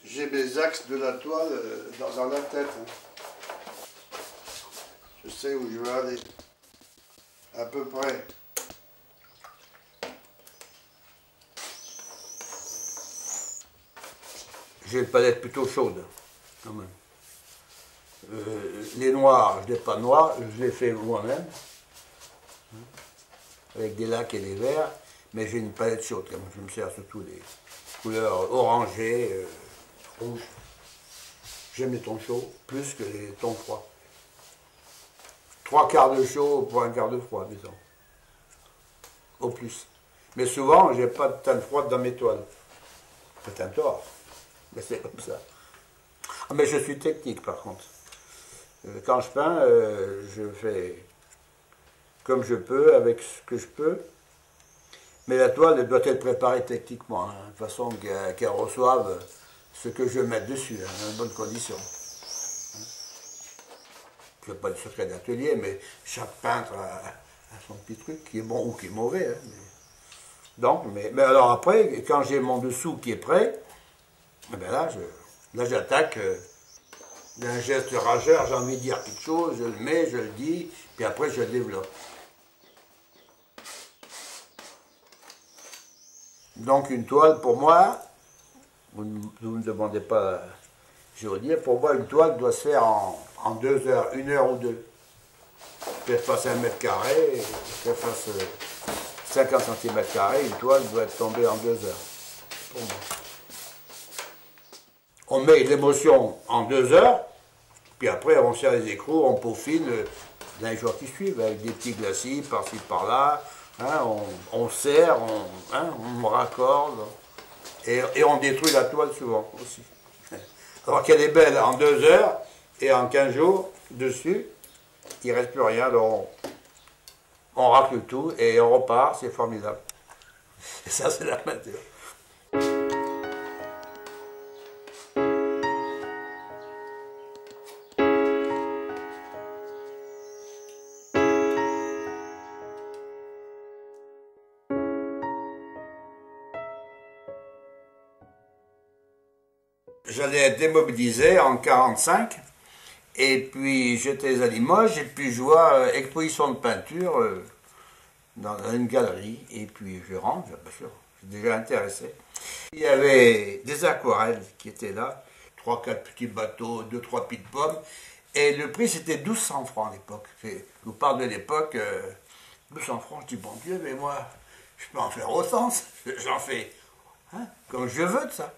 J'ai mes axes de la toile dans la tête. Je sais où je vais aller, à peu près. J'ai une palette plutôt chaude, quand même. Les noirs, je n'ai pas noirs, je les fais moi-même, avec des lacs et des verts, mais j'ai une palette chaude, quand même. Je me sers surtout des couleurs orangées, rouges. J'aime les tons chauds plus que les tons froids. 3/4 de chaud pour 1/4 de froid, disons. Au plus. Mais souvent, j'ai pas de teinte froide dans mes toiles. C'est un tort. Mais c'est comme ça. Ah, mais je suis technique, par contre. Quand je peins, je fais comme je peux, avec ce que je peux. Mais la toile elle doit être préparée techniquement, hein, de façon qu'elle reçoive ce que je mets dessus, hein, dans de bonnes conditions. Je n'ai pas de secret d'atelier, mais chaque peintre a son petit truc, qui est bon ou qui est mauvais. Hein, donc, mais alors après, quand j'ai mon dessous qui est prêt, eh bien là, j'attaque d'un geste rageur, j'ai envie de dire quelque chose, je le mets, je le dis, puis après je le développe. Donc une toile, pour moi, vous ne me demandez pas, je veux dire, pour moi une toile doit se faire en 2 heures, 1 heure ou 2. Qu'elle fasse 1 mètre carré, qu'elle fasse 50 cm², une toile doit être tombée en 2 heures. Pour moi. On met l'émotion en 2 heures, puis après on serre les écrous, on peaufine dans les jours qui suivent, avec des petits glacis par-ci par-là, hein, on serre, on raccorde, et on détruit la toile souvent aussi. Alors qu'elle est belle en 2 heures, et en 15 jours, dessus, il ne reste plus rien, donc on racle tout, et on repart, c'est formidable. Et ça, c'est la peinture. J'allais être démobilisé en 1945, et puis j'étais à Limoges, et puis je vois exposition de peinture dans une galerie, et puis je rentre, bien sûr, je suis déjà intéressé. Il y avait des aquarelles qui étaient là, 3-4 petits bateaux, 2-3 pieds de pommes, et le prix c'était 1200 francs à l'époque. Je vous parle de l'époque, 1200 francs, je dis bon Dieu, mais moi, je peux en faire autant, j'en fais comme je veux de ça.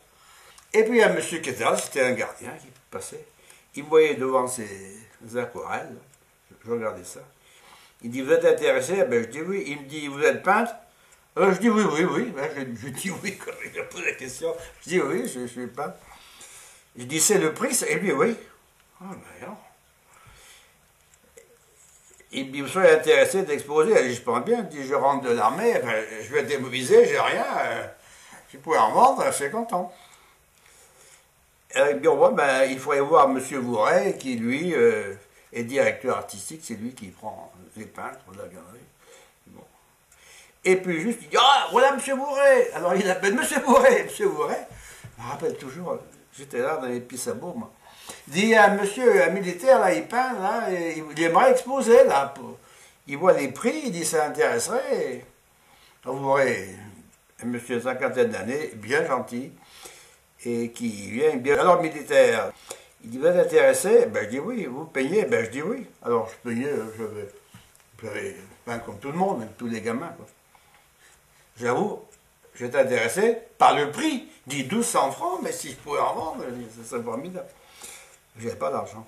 Et puis il y a un monsieur qui était là, c'était un gardien qui passait. Il me voyait devant ces aquarelles, je regardais ça. Il dit, vous êtes intéressé? Ben, je dis oui. Il me dit, vous êtes peintre? Je dis oui, oui, oui. Ben, je dis oui, quand il a posé la question. Je dis oui, je suis peintre. Je dis, c'est le prix? Et lui, oui. Ah, ben non. Il me dit, vous soyez intéressé d'exposer? Je dis, je prends bien. Il dit, je rentre de l'armée, ben, je vais être démobilisé, j'ai rien. Je pouvais en vendre, je suis content. Il dit, ben, il faudrait voir M. Vouret, qui lui est directeur artistique, c'est lui qui prend les peintres de la galerie. Bon. Et puis juste, il dit, ah, voilà M. Vouret. Alors il appelle M. Vouret. M. Vouret, je me rappelle toujours, j'étais là dans les Pissabourg, moi. Il dit, un monsieur, un militaire, là, il peint, là, et il aimerait exposer, là. Il voit les prix, il dit, ça intéresserait. Alors, Vouret, un monsieur de 50aine d'années, bien gentil, et qui vient bien. Alors, militaire, il dit, vous êtes intéressé? Ben, je dis oui. Vous payez? Ben, je dis oui. Alors, je payais, j'avais peint comme tout le monde, même tous les gamins, quoi. J'avoue, j'étais intéressé par le prix. Il dit 1200 francs, mais si je pouvais en vendre, ça serait formidable. Je n'avais pas d'argent.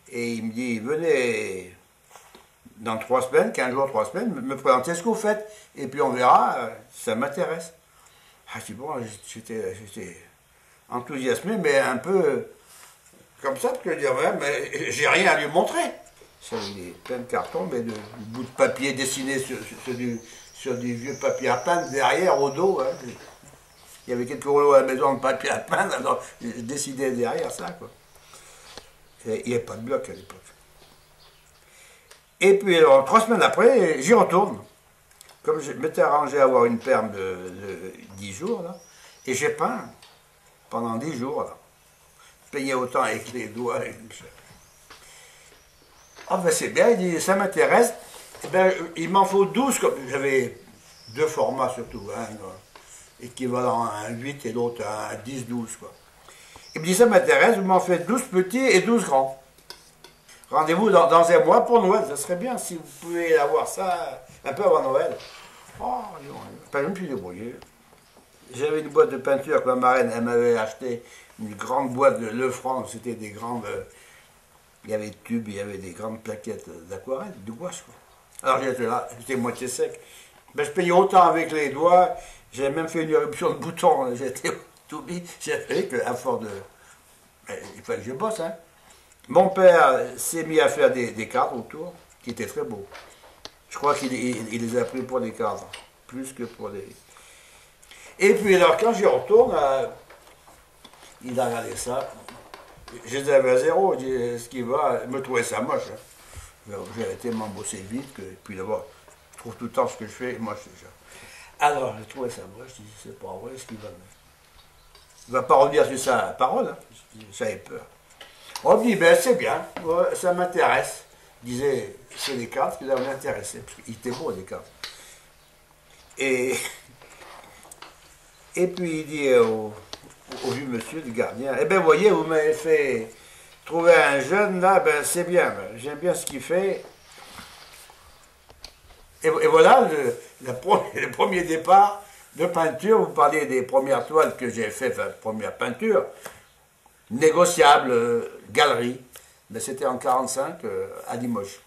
Et il me dit, venez dans 3 semaines, 15 jours, 3 semaines, me présenter ce que vous faites. Et puis on verra si ça m'intéresse. Ah, je dis, bon, j'étais enthousiasmé, mais un peu comme ça, parce que je dis, ouais, mais j'ai rien à lui montrer. Il est plein de cartons, mais de bouts de papier dessinés sur du vieux papier à peindre, derrière, au dos. Hein. Il y avait quelques rouleaux à la maison de papier à peindre, alors je dessinais derrière ça, quoi. Il n'y avait pas de bloc à l'époque. Et puis, alors, 3 semaines après, j'y retourne. Comme je m'étais arrangé à avoir une perme de 10 jours, là, et j'ai peint pendant 10 jours, là. Payé autant avec les doigts et tout ça. Ah ben c'est bien, il dit, ça m'intéresse. Eh ben, il m'en faut 12, comme j'avais 2 formats surtout, hein, équivalent à un 8 et l'autre à un 10-12, quoi. Il me dit, ça m'intéresse, vous m'en faites 12 petits et 12 grands. Rendez-vous dans un mois pour Noël, ça serait bien si vous pouvez avoir ça un peu avant Noël. Oh, je me suis débrouillé. J'avais une boîte de peinture que ma marraine, elle m'avait acheté, une grande boîte de Lefranc, c'était des grandes... il y avait des tubes, il y avait des grandes plaquettes d'aquarelle, de gouache, quoi. Alors j'étais là, j'étais moitié sec. Ben, je payais autant avec les doigts, j'ai même fait une éruption de bouton, j'étais tout mis, j'ai fait qu'à force de... Ben, il fallait que je bosse, hein. Mon père s'est mis à faire des cadres autour, qui étaient très beaux. Je crois qu'il les a pris pour des cadres, plus que pour des... Et puis alors quand j'y retourne, il a regardé ça. Je les avais à zéro, je dis, ce qui va, il me trouvait ça moche. Hein. J'ai tellement bossé vite que, puis d'abord, je trouve tout le temps ce que je fais, moi je sais ça. Alors, je trouvais ça moche, je dis, c'est pas vrai, ce qu'il va... Il va pas revenir sur sa parole, hein. J'avais peur. On me dit, ben c'est bien, ouais, ça m'intéresse. Il disait, c'est des cartes qui doivent m'intéresser, parce qu'il était beau, des cartes. Et puis il dit au vieux monsieur du gardien, eh bien voyez, vous m'avez fait trouver un jeune là, ben c'est bien, ben, j'aime bien ce qu'il fait. Et voilà le premier départ de peinture. Vous parlez des premières toiles que j'ai faites, enfin, première peinture, négociable, galerie, mais c'était en 1945 à Limoges.